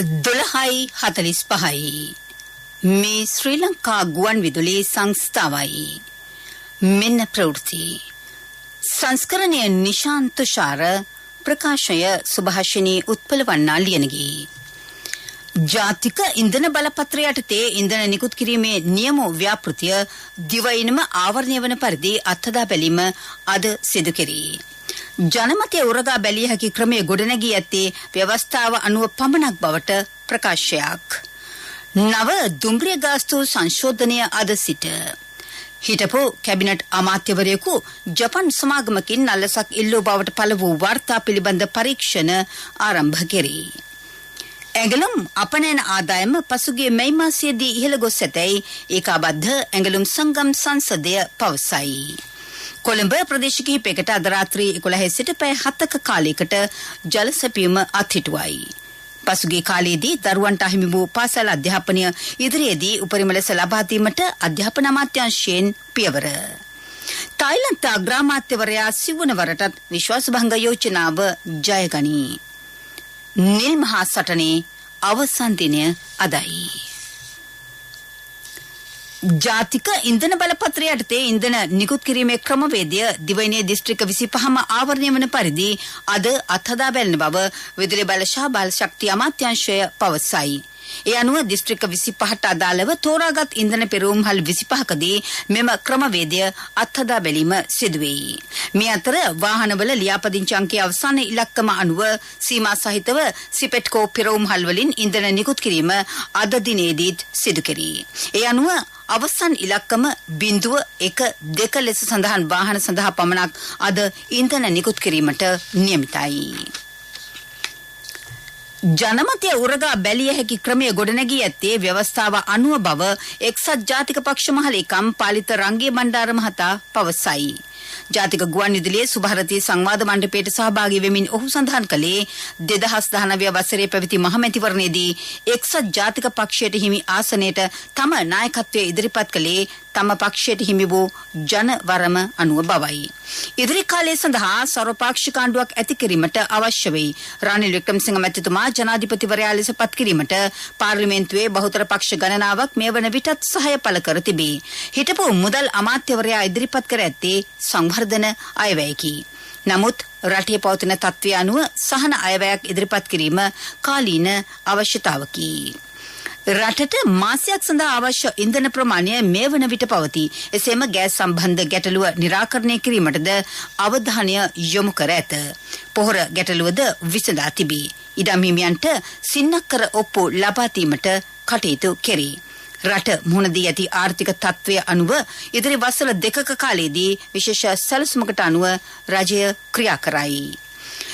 12:45 මේ ශ්‍රී ලංකා ගුවන් විදුලි සංස්ථාවයි. මෙන්න ප්‍රවෘත්ති සංස්කරණය නිශාන්ත ශාර ප්‍රකාශය සුභාෂිනී උත්පලවන්නා ලියනගේ. ජාතික ඉන්ධන බලපත්‍රය යටතේ ඉන්ධන නිකුත් කිරීමේ නියම ව්‍යාපෘතිය දිවයිනම ආවරණය වන පරිදි අත්හදා බැලීම අද සිදු කෙරේ. ජනමතය උරගා බැලිය හැකි ක්‍රමයේ ගොඩනැගී ඇත්තේ ව්‍යවස්ථාව අනුව පමණක් බවට ප්‍රකාශයක්. නව දුම්රිය ගාස්තු සංශෝධනය අද සිට හිටපු කැබිනට් අමාත්‍යවරයෙකු ජපන් සමාගමකින් නල්ලසක් ඉල්ලූ බවට පළ වූ වාර්තා පිළිබඳ පරීක්ෂණ ආරම්භ කෙරේ. ඇඟලුම් අපනයන ආදායම පසුගිය මැයි මාසයේදී ඉහළ ගොස් ඇතැයි ඒකාබද්ධ ඇඟලුම් සංගම් සංසදය පවසයි. කොළඹ ප්‍රදේශ කිහිපයකට අද රාත්‍රී 11 සිට පැය 7ක කාලයකට ජල සැපයීම අත්හිටුවයි. පසුගිය කාලයේදී දරුවන්ට අහිමි වූ පාසල් අධ්‍යාපනය ඉදිරියේදී උපරිම ලෙස ලබා දීමට අධ්‍යාපන අමාත්‍යාංශයෙන් පියවර. තායිලන්ත අග්‍රාමාත්‍යවරයා සිවුන වරටත් විශ්වාසභංග යෝජනාව ජයගනී. නිල් මහා සටනේ අවසන් දිනය අදයි. ජාතික ඉන්ධන බලපත්‍රය යටතේ ඉන්ධන නිකුත් කිරීමේ ක්‍රමවේදය දිවයිනේ දිස්ත්‍රික්ක 25ම ආවරණය වන පරිදි අද අත්හදා බැලන බව විදුලි බල සහ බල ශක්තිය අමාත්‍යාංශය පවසයි. ඒ අනුව දිස්ත්‍රික්ක 25ට අදාළව තෝරාගත් ඉන්ධන පෙරවුම්හල් 25කදී මෙම ක්‍රමවේදය අත්හදා බැලීම සිදුවෙයි. මේ අතර වාහනවල ලියාපදිංචි අංකයේ අවසාන ඉලක්කම අනුව සීමා සහිතව සිපෙට්කෝ පෙරවුම්හල් වලින් ඉන්ධන නිකුත් කිරීම අද දිනේදීත් සිදු කෙරේ. ඒ අනුව අවසන් ඉලක්කම 0.12 ලෙස සඳහන් වාහන සඳහා පමණක් අද ඉන්ධන නිකුත් කිරීමට නියමිතයි. ජනමතය උරගා බැලිය හැකි ක්‍රමය ගොඩනැගී ඇත්තේ ව්‍යවස්ථාව අනුව බව එක්සත් ජාතික පක්ෂ මහලේකම් පාලිත රංගේ බණ්ඩාර මහතා පවසයි. ජාතික ගුවන් විදුලියේ සුභාරතී සංවාද මණ්ඩපයට සහභාගී වෙමින් ඔහු සඳහන් කළේ 2019 වසරේ පැවති මහමැතිවරණයේදී එක්සත් ජාතික පක්ෂයට හිමි ආසනයට තම නායකත්වය ඉදිරිපත් කළේ තම පක්ෂයට හිමි වූ ජනවරම අනුව බවයි. ඉදිරි කාලයේ සඳහා සර්වපාක්ෂික ආණ්ඩුවක් ඇති කිරීමට අවශ්‍ය වෙයි. රනිල් වික්‍රමසිංහ මැතිතුමා ජනාධිපතිවරයා ලෙස පත් කිරීමට පාර්ලිමේන්තුවේ බහුතර පක්ෂ ගණනාවක් මේ වන විටත් සහාය පළ කර තිබේ. හිටපු මුදල් අමාත්‍යවරයා ඉදිරිපත් කර ඇත්තේ සංවර්ධන අයවැයකි. නමුත් රටේ පවතින තත්ත්වය අනුව සහන අයවැයක් ඉදිරිපත් කිරීම කාලීන අවශ්‍යතාවකි. රටට මාසයක් සඳහා අවශ්‍ය ඉන්ධන ප්‍රමාණය මේ වන විට පවතී. එසේම ගෑස් සම්බන්ධ ගැටලුව නිරාකරණය කිරීමටද අවධානය යොමු කර ඇත. පොහොර ගැටලුවද විසඳා තිබේ. ඉඩම් හිමියන්ට සින්නක්කර ඔප්පු ලබා දීමට කටයුතු කෙරේ. රට මුහුණ දී ඇති ආර්ථික තත්ත්වය අනුව ඉදිරි වසර 2ක කාලයේදී විශේෂ සැලසුමකට අනුව රජය ක්‍රියා කරයි.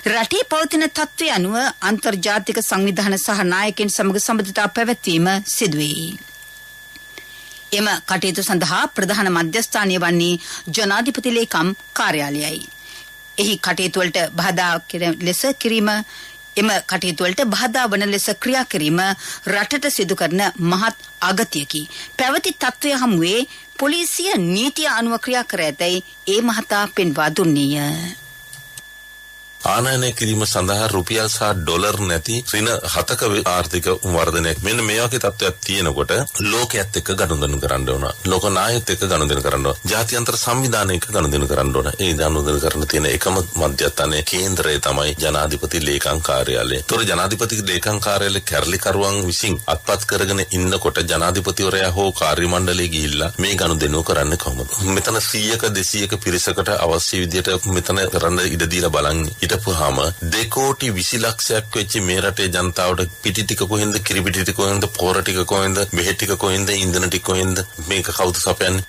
රටේ පවතින තත්ත්වය අනුව අන්තර්ජාතික සංවිධාන සහ නායකයන් සමග සම්බන්ධතා පැවැත්වීම සිදුවේ. එම කටයුතු සඳහා ප්‍රධාන මධ්‍යස්ථානය වන්නේ ජනාධිපති ලේකම් කාර්යාලයයි. එහි කටයුතු වලට බාධා වන ලෙස ක්‍රියා කිරීම රටට සිදු කරන මහත් අගතියකි. පැවති තත්ත්වය හමුවේ පොලිසිය නීතිය අනුව ක්‍රියා කර ඇතැයි ඒ මහතා පෙන්වා දුන්නේය. ආනයනය කිරීම සඳහා රුපියල් සහ ඩොලර් නැති ඍණ 7ක ආර්ථික වර්ධනයක් මෙන්න මේ වගේ තත්ත්වයක් තියෙනකොට ලෝකයේත් එක්ක ගනුදෙනු කරන්න ඕන. ලෝක නායකත් එක්ක ගනුදෙනු කරන්න ඕන. ජාත්‍යන්තර සංවිධානයක ගනුදෙනු කරන්න ඕන. ඒ ගනුදෙනු කරන තියෙන එකම මධ්‍යස්ථානයේ කේන්දරය තමයි ජනාධිපති ලේකම් කාර්යාලය. ඒතොර ජනාධිපති ලේකම් කාර්යාලයේ කැරලිකරුවන් විසින් අත්පත් කරගෙන ඉන්නකොට ජනාධිපතිවරයා හෝ කාර්ය මණ්ඩලයේ ගිහිල්ලා මේ ගනුදෙනුව කරන්නේ කොහොමද? මෙතන 100ක 200ක පිරිසකට අවශ්‍ය විදිහට මෙතන කරන්න ඉඩ දීලා බලන්න. හිටපුවාම 2 කෝටි 20 ලක්ෂයක් වෙච්ච මේ රටේ ජනතාවට පිටි ටික කොහෙන්ද, කිරි පිටි ටික කොහෙන්ද, පොහොර ටික කොහෙන්ද, බෙහෙත් ටික කොහෙන්ද, ඉන්ධන ටික කොහෙන්ද, මේක කවුද සපයන්නේ?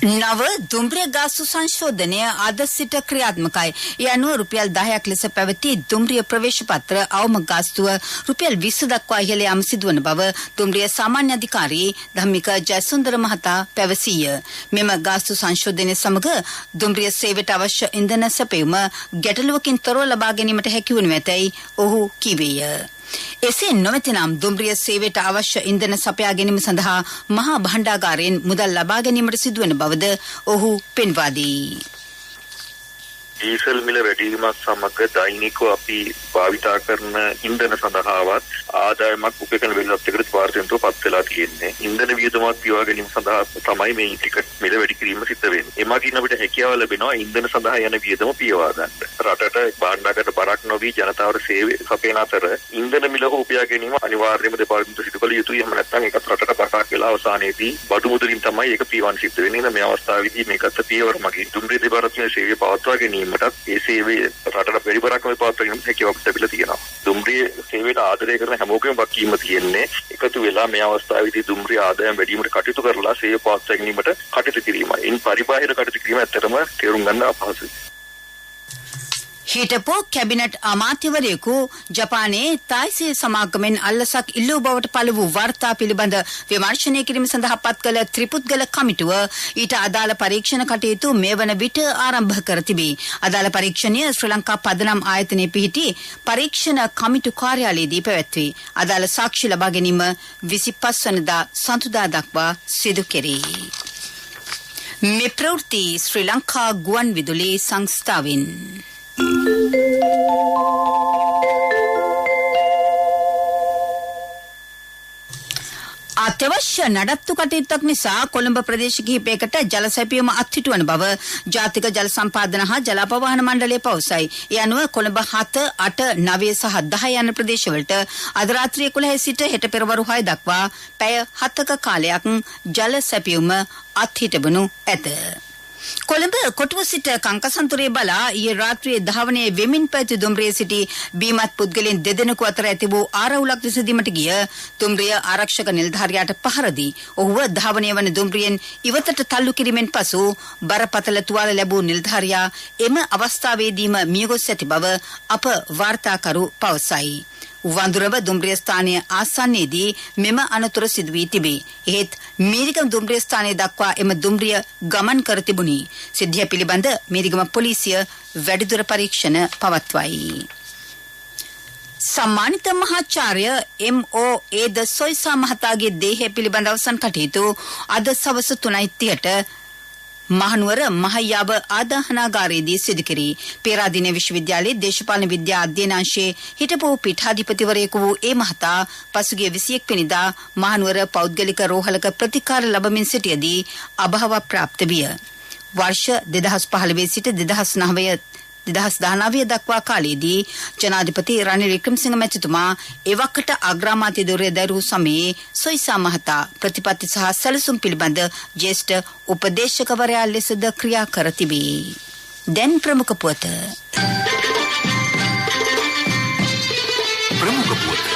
නව දුම්රිය ගාස්තු සංශෝධනය අද සිට ක්‍රියාත්මකයි. ඒ අනුව රුපියල් 10ක් ලෙස පැවති දුම්රිය ප්‍රවේශ පත්‍ර අවම ගාස්තුව රුපියල් 20 දක්වා ඉහළ යාම සිදුවන බව දුම්රිය සාමාන්‍ය අධිකාරී ධම්මික ජයසුන්දර මහතා පැවසීය. මෙම ගාස්තු සංශෝධනය සමග දුම්රිය සේවයට අවශ්‍ය ඉන්ධන සැපයුම ගැටලුවකින් තොරව ලබා ගැනීමට හැකි වනු ඇතැයි ඔහු කිවේය. එසේ නොමැතිනම් දුම්රිය සේවයට අවශ්‍ය ඉන්ධන සපයා ගැනීම සඳහා මහා භාණ්ඩාගාරයෙන් මුදල් ලබා ගැනීමට සිදුවන බවද ඔහු පෙන්වා දී. ඩීසල් මිල වැඩි වීමත් සමග දෛනිකව අපි භාවිතා කරන ඉන්ධන සඳහාවත් ආදායමක් උපයන වෙනසක් එකට පාර්තෙන්තුව පත් වෙලා තියෙන්නේ. ඉන්ධන වියදමක් පියවා ගැනීම සඳහා තමයි මේ ටිකට් මිල වැඩි කිරීම සිද්ධ වෙන්නේ. එමගින් අපිට හැකියාව ලැබෙනවා ඉන්ධන සඳහා යන වියදම පියවා ගන්න. රටට භාණ්ඩාගත බරක් නොවි ජනතාවට සේවය සපයන අතර ඉන්ධන මිල උපයා ගැනීම අනිවාර්යයෙන්ම දෙපාර්තමේන්තුව සිදු කළ යුතුයි. එහෙම නැත්නම් ඒකත් රටට බකාක් වෙලා අවසානයේදී බඩු මුදලින් තමයි ඒක පියවන්න සිද්ධ වෙන්නේ. මේ අවස්ථාවේදී මේකත් පියවර මගින් දුම්රිය දෙපාර්තමේන්තුවේ සේවය පවත්වා ගැනීමටත් ඒ සේවය රටට පරිබරක්ම පවත්වා ගැනීමට හැකියාවක් ලැබිලා තියෙනවා. දුම්රිය සේවයට ආදරය කරන හැමෝගෙම වගකීම තියෙන්නේ එකතු වෙලා මේ අවස්ථාවේදී දුම්රිය ආදායම් වැඩි වීමට කටයුතු කරලා සේවය පවත්වා ගැනීමට කටයුතු කිරීමයි. ඉන් පරිබාහිර කටයුතු කිරීම ඇත්තටම තේරුම් ගන්න අපහසුයි. හිටපු කැබිනට් අමාත්‍යවරයෙකු ජපානයේ තායිසී සමාගමෙන් අල්ලසක් ඉල්ලූ බවට පළ වූ වාර්තා පිළිබඳ විමර්ශනය කිරීම සඳහා පත් කළ ත්‍රිපුද්ගල කමිටුව ඊට අදාළ පරීක්ෂණ කටයුතු මේ වන විට ආරම්භ කර තිබේ. අදාළ පරීක්ෂණය ශ්‍රී ලංකා පදනම් ආයතනයේ පිහිටි පරීක්ෂණ කමිටු කාර්යාලයේදී පැවැත්වේ. අදාළ සාක්ෂි ලබා ගැනීම 25 වනදා සඳුදා දක්වා සිදු කෙරේ. මේ ප්‍රවෘත්ති ශ්‍රී ලංකා ගුවන් විදුලි සංස්ථාවෙන් අත්‍යවශ්‍ය නඩත්තු කටයුත්තක් නිසා කොළඹ ප්‍රදේශ කිහිපයකට ජල සැපයීම අත්හිටුවන බව ජාතික ජල සම්පාදන හා ජල අපවහන මණ්ඩලය පවසයි. ඒ අනුව කොළඹ 7, 8, 9 සහ 10 යන ප්‍රදේශවලට අද රාත්‍රියේ 11 සිට හෙට පෙරවරු 6 දක්වා පැය 7ක කාලයක් ජල සැපයීම අත්හිටවනු ඇත. කොළඹ කොටුව සිට කංකසන්තුරේ බලා ඊයේ රාත්‍රියේ ධාවනයේ වෙමින් පැවති දුම්රියේ සිටි බීමත් පුද්ගලයන් දෙදෙනෙකු අතර ඇති වූ ආරවුලක් විසඳීමට ගිය දුම්රිය ආරක්ෂක නිලධාරියාට පහර දී ඔහුව ධාවනය වන දුම්රියෙන් ඉවතට තල්ලු කිරීමෙන් පසු බරපතල තුවාල ලැබූ නිලධාරියා එම අවස්ථාවේදීම මියගොස් ඇති බව අප වාර්තාකරු පවසයි. වඳුරව දුම්රිය ස්ථානයේ ආසන්නයේදී මෙම අනතුර සිදු වී තිබේ. එහෙත් මීරිගම දුම්රිය ස්ථානයේ දක්වා එම දුම්රිය ගමන් කර තිබුණි. සිද්ධිය පිළිබඳ මීරිගම පොලිසිය වැඩිදුර පරීක්ෂණ පවත්වයි. සම්මානිත මහාචාර්ය M.O.A. ද සොයිසා මහතාගේ දේහය පිළිබඳ අවසන් කටයුතු අද සවස 3:30ට මහනුවර මහයාව ආදාහනාගාරයේදී සිදු කෙරී. පේරාදෙණිය විශ්වවිද්‍යාලයේ දේශපාලන විද්‍යා අධ්‍යයනාංශයේ හිටපු පීඨාධිපතිවරයෙකු වූ ඒ මහතා පසුගිය 21 වෙනිදා මහනුවර පෞද්ගලික රෝහලක ප්‍රතිකාර ලැබමින් සිටියදී අභාව ප්‍රාප්ත විය. වර්ෂ 2015 සිට 2019 දක්වා කාලයේදී ජනාධිපති රනිල් වික්‍රමසිංහ මැතිතුමා එවකට අග්‍රාමාත්‍ය ධුරය දරූ සමයේ සොයිසා මහතා ප්‍රතිපත්ති සහ සැලසුම් පිළිබඳ ජ්‍යෙෂ්ඨ උපදේශකවරයා ලෙසද ක්‍රියා කර තිබේ. දැන් ප්‍රමුඛ පුවත. ප්‍රමුඛ පුවත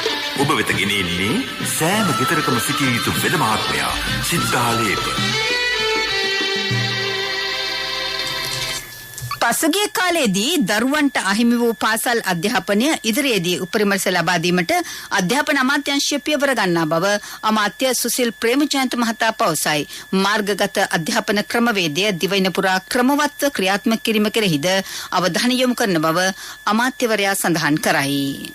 ඔබ වෙත ගෙනෙන්නේ සෑම ගෙදරකම සිටිය යුතු වෙද මහත්මයා සිද්ධාලේප. පසුගිය කාලයේදී දරුවන්ට අහිමි වූ පාසල් අධ්‍යාපනය ඉදිරියේදී උපරිම ලෙස ලබා දීමට අධ්‍යාපන අමාත්‍යාංශය පියවර ගන්නා බව අමාත්‍ය සුසිල් ප්‍රේමජයන්ත මහතා පවසයි. මාර්ගගත අධ්‍යාපන ක්‍රමවේදය දිවයින පුරා ක්‍රමවත්ව ක්‍රියාත්මක කිරීම කෙරෙහිද අවධානය යොමු කරන බව අමාත්‍යවරයා සඳහන් කරයි.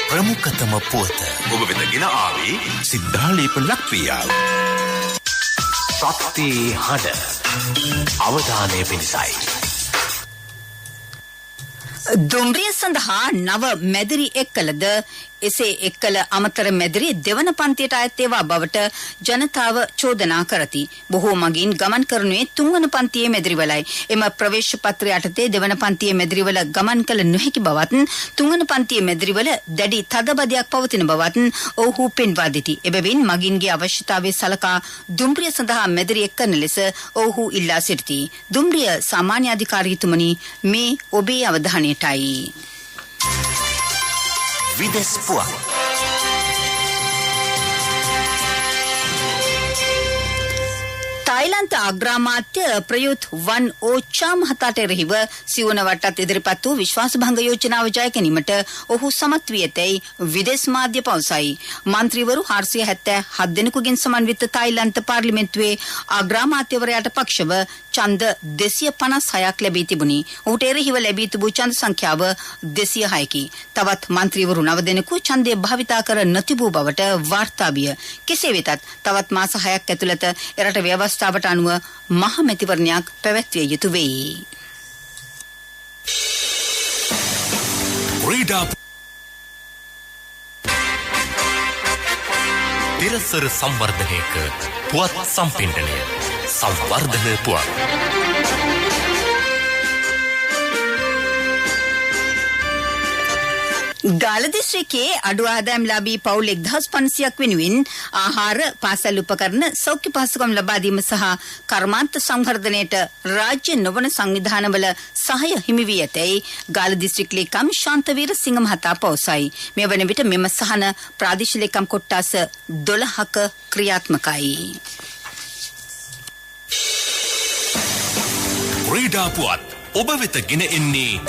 ප්‍රමුඛතම පුවත ඔබ වෙත ගෙන ආවේ සිද්ධාලේප ලක්වියාව. සත්‍ය හඬ අවධානය පිණිසයි. දුම්රිය සඳහා නව මැදිරි එක්කලද එසේ එක්කල අමතර මැදිරි දෙවන පන්තියට අයත් ඒවා බවට ජනතාව චෝදනා කරති. බොහෝ මගින් ගමන් කරනුයේ තුන්වන පන්තියේ මැදිරිවලයි. එම ප්‍රවේශ පත්‍රය යටතේ දෙවන පන්තියේ මැදිරිවල ගමන් කළ නොහැකි බවත් තුන්වන පන්තියේ මැදිරිවල දැඩි තදබදයක් පවතින බවත් ඔවුහු පෙන්වා දෙති. එබැවින් මගින්ගේ අවශ්‍යතාවය සලකා දුම්රිය සඳහා මැදිරි එක්කන ලෙස ඔවුහු ඉල්ලා සිටිති. දුම්රිය සාමාන්‍ය අධිකාරීතුමනි මේ ඔබේ අවධානයටයි. විදෙස් පුවත්. තායිලන්ත අග්‍රාමාත්‍ය ප්‍රයුත් වන් ඕචා මහතාට එරෙහිව සිවුන වටත් ඉදිරිපත් වූ විශ්වාසභංග යෝජනාව ජය ගැනීමට ඔහු සමත් වී ඇතැයි විදේශ මාධ්‍ය පවසයි. මන්ත්‍රීවරු 477 දෙනෙකුගෙන් සමන්විත තායිලන්ත පාර්ලිමේන්තුවේ අග්‍රාමාත්‍යවරයාට පක්ෂව ඡන්ද 256ක් ලැබී තිබුණි. ඔහුට එරෙහිව ලැබී තිබූ ඡන්ද සංඛ්‍යාව 206කි. තවත් මන්ත්‍රීවරු 9 දෙනෙකු ඡන්දය භාවිතා කර නොතිබූ බවට වාර්තා විය. කෙසේ වෙතත් තවත් මාස 6ක් ඇතුළත එරට ව්‍යවස්ථාවට අනුව මහ මැතිවරණයක් පැවැත්විය යුතු වෙයි. තිරසර සංවර්ධනයක පුවත් සම්පින්ඩනය සංවර්ධන පුවත්. ගාල්ල දිස්ත්‍රික්කයේ අඩු ආදායම්ලාභී පවුල් 1500ක් වෙනුවෙන් ආහාර, පාසල් උපකරණ, සෞඛ්‍ය පහසුකම් ලබා දීම සහ කර්මාන්ත සංවර්ධනයට රාජ්‍ය නොවන සංවිධානවල සහාය හිමි වී ඇතැයි ගාල්ල දිස්ත්‍රික් ලේකම් ශාන්තවීර සිංහ මහතා පවසයි. මේ වන විට මෙම සහන ප්‍රාදේශීය ලේකම් කොට්ටාස 12ක ක්‍රියාත්මකයි. ක්‍රීඩා පුවත් ඔබ වෙත ගෙන එන්නේ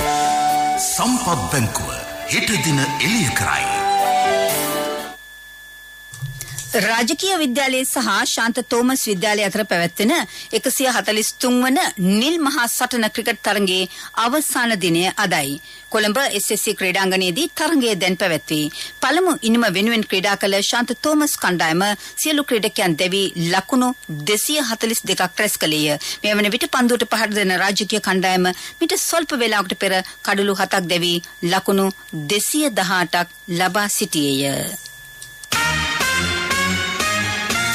සම්පත් බැංකුව. හෙට දින එළිය කරයි. රාජකීය විද්‍යාලයේ සහ ශාන්ත තෝමස් විද්‍යාලය අතර පැවැත්වෙන 143 වන නිල් මහා සටන ක්‍රිකට් තරගයේ අවසාන දිනය අදයි. කොළඹ SSC ක්‍රීඩාංගණයේදී තරගය දැන් පැවැත්වේ. පළමු ඉනිම වෙනුවෙන් ක්‍රීඩා කළ ශාන්ත තෝමස් කණ්ඩායම සියලු ක්‍රීඩකයන් දෙවි ලකුණු 242ක් රැස් කළේය. මේ වන විට පන්දුවට පහර දෙන රාජකීය කණ්ඩායම මිට ස්වල්ප වේලාවකට පෙර කඩලු 7ක් දෙවි ලකුණු 218ක් ලබා සිටියේය.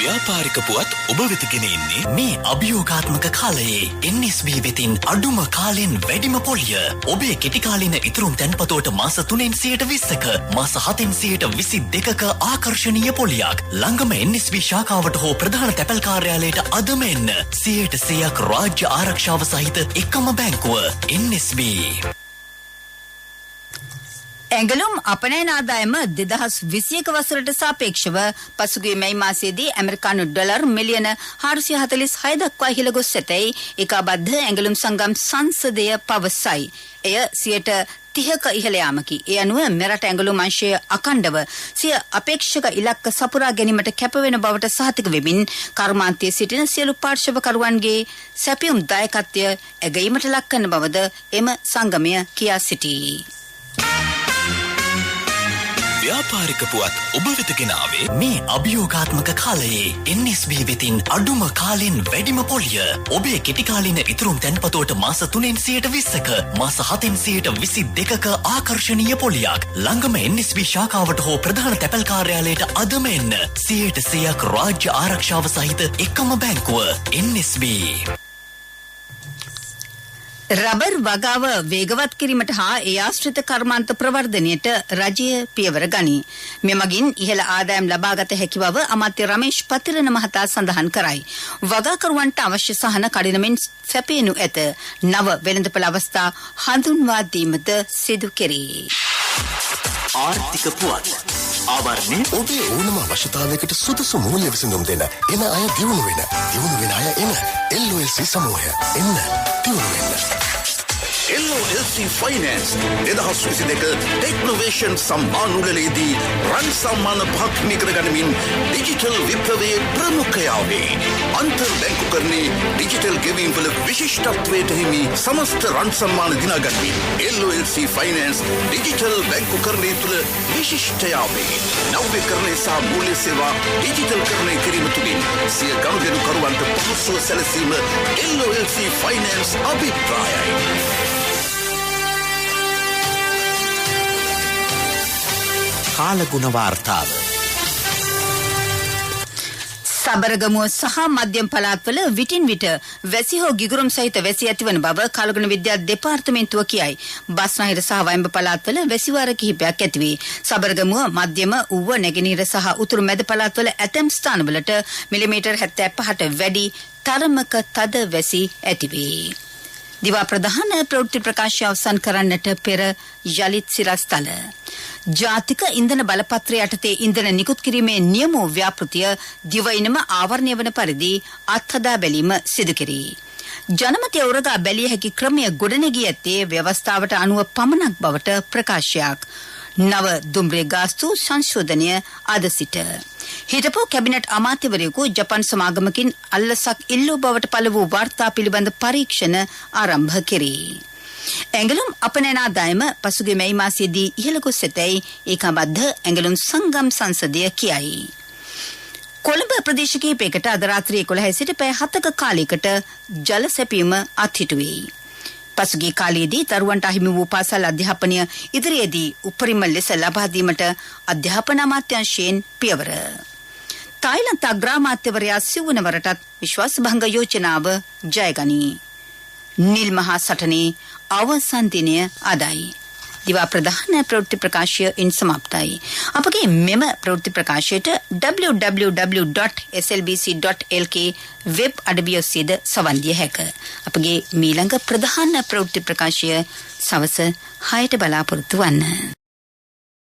ව්‍යාපාරික පුවත් ඔබ වෙත ගෙන එන්නේ මේ අභියෝගාත්මක කාලයේ NSB වෙතින් අඩුම කාලෙන් වැඩිම පොලිය. ඔබේ කෙටි කාලින ඉතුරුම් තැන්පතෝට මාස 3න් 20%ක මාස 7න් 22%ක ආකර්ශනීය පොලියක්. ළඟම NSB ශාඛාවට හෝ ප්‍රධාන තැපැල් කාර්යාලයට අදම එන්න. 100%ක් රාජ්‍ය ආරක්ෂාව සහිත එකම බැංකුව NSB. ඇඟලුම් අපනයන ආදායම 2021 වසරට සාපේක්ෂව පසුගිය මැයි මාසයේදී ඇමරිකානු ඩොලර් මිලියන 446 දක්වා ඉහළ ගොස් ඇතැයි ඒකාබද්ධ ඇඟලුම් සංගම් සංසදය පවසයි. එය 30ක ඉහළ යාමකි. ඒ අනුව මෙරට ඇඟලුම් අංශය අඛණ්ඩව සිය අපේක්ෂක ඉලක්ක සපුරා ගැනීමට කැපවෙන බවට සහතික වෙමින් කර්මාන්තයේ සිටින සියලු පාර්ශවකරුවන්ගේ සැපයුම් දායකත්වය ඇගීමට ලක් කරන බවද එම සංගමය කියා සිටී. ව්‍යාපාරික පුවත් ඔබ වෙත ගෙන ආවේ මේ අභියෝගාත්මක කාලයේ NSB වෙතින් අඩුම කාලෙන් වැඩිම පොලිය. ඔබේ කෙටි කාලින ඉතුරුම් තැන්පතෝට මාස 3න් 20%ක මාස 7න් 22%ක ආකර්ශනීය පොලියක්. ළඟම NSB ශාඛාවට හෝ ප්‍රධාන තැපැල් කාර්යාලයට අදම එන්න. 100%ක් රාජ්‍ය ආරක්ෂාව සහිත එකම බැංකුව NSB. රබර් වගාව වේගවත් කිරීමට හා ඒ ආශ්‍රිත කර්මාන්ත ප්‍රවර්ධනයට රජය පියවර ගනී. මෙමගින් ඉහළ ආදායම් ලබාගත හැකි බව අමාත්‍ය රමේෂ් පතිරණ මහතා සඳහන් කරයි. වගාකරුවන්ට අවශ්‍ය සහන කඩිනමින් සැපයනු ඇත. නව වෙළඳපොළ අවස්ථා හඳුන්වා දීමද සිදු කෙරේ. ආර්ථික පුවත් ආවරණය ඔබේ ඕනම අවශ්‍යතාවයකට සුදුසු මූල්‍ය විසඳුම් දෙන එන අය දියුණු වෙන අය එන LOLC සමූහය එන්න දියුණු වෙන්න. LOLC Finance 2022 ටෙක්නොවේෂන් සම්මානුලේදී රන් සම්මාන පහක් නිකර ගනිමින් ඩිජිටල් විප්ලවයේ ප්‍රමුඛයාවේ අන්තර් බැංකුකරණයේ ඩිජිටල් ගෙවීම් වල විශිෂ්ටත්වයට හිමි සමස්ත රන් සම්මාන දිනාගනිමින් LOLC Finance ඩිජිටල් බැංකුකරණයේ තුල විශිෂ්ටයාවේ නවීකරණය සහ මූල්‍ය සේවා ඩිජිටල්කරණය කිරීම තුළින් සිය ගනුදෙනුකරුවන්ට පහසුව සැලසීම LOLC Finance අභිප්‍රායයි. කාලගුණ වාර්තාව. සබරගමුව සහ මධ්‍යම පළාත්වල විටින් විට වැසි හෝ ගිගුරුම් සහිත වැසි ඇතිවන බව කාලගුණ විද්‍යා දෙපාර්තමේන්තුව කියයි. බස්නාහිර සහ වයඹ පළාත්වල වැසිවාර කිහිපයක් ඇතිවේ. සබරගමුව මධ්‍යම ඌව නැගෙනහිර සහ උතුරු මැද පළාත්වල ඇතැම් ස්ථානවලට මිලිමීටර් 75ට වැඩි තරමක තද වැසි ඇතිවේ. දිවා ප්‍රධාන ප්‍රවෘත්ති ප්‍රකාශය අවසන් කරන්නට පෙර යලිත් සිරස්තල. ජාතික ඉන්ධන බලපත්‍රය යටතේ ඉන්ධන නිකුත් කිරීමේ නියම ව්‍යාපෘතිය දිවයිනම ආවරණය වන පරිදි අත්හදා බැලීම සිදු කෙරේ. ජනමතය උරගා බැලිය හැකි ක්‍රමය ගොඩනැගී ඇත්තේ ව්‍යවස්ථාවට අනුව පමණක් බවට ප්‍රකාශයක්. නව දුම්රිය ගාස්තු සංශෝධනය අද සිට. හිටපු කැබිනට් අමාත්‍යවරයෙකු ජපන් සමාගමකින් අල්ලසක් ඉල්ලූ බවට පළ වූ වාර්තා පිළිබඳ පරීක්ෂණ ආරම්භ කෙරේ. ඇඟලුම් අපනෑනාදායම පසුගිය මැයි මාසයේදී ඉහළ ගොස් ඇතැයි ඒකාබද්ධ ඇඟලුම් සංගම් සංසදය කියයි. කොළඹ ප්‍රදේශ කිහිපයකට අද රාත්‍රී 11 සිට පැය 7ක කාලයකට ජල සැපීම අත්හිටුවේ. පසුගිය කාලයේදී දරුවන්ට අහිමි වූ පාසල් අධ්‍යාපනය ඉදිරියේදී උපරිම ලෙස ලබා දීමට අධ්‍යාපන අමාත්‍යාංශයෙන් පියවර. තායිලන්ත අග්‍රාමාත්‍යවරයා සිවුනවරටත් විශ්වාස භංග යෝජනාව ජයගනී. නිල් මහා සටනේ අවසන් දිනය අදයි. දිවා ප්‍රධාන ප්‍රවෘත්ති ප්‍රකාශය ඉන් සමාප්තයි. අපගේ මෙම ප්‍රවෘත්ති ප්‍රකාශයට www.slbc.lk වෙබ් අඩවිය ඔස්සේද සවන් දිය හැක. අපගේ මීළඟ ප්‍රධාන ප්‍රවෘත්ති ප්‍රකාශය සවස 6ට බලාපොරොත්තු වන්න.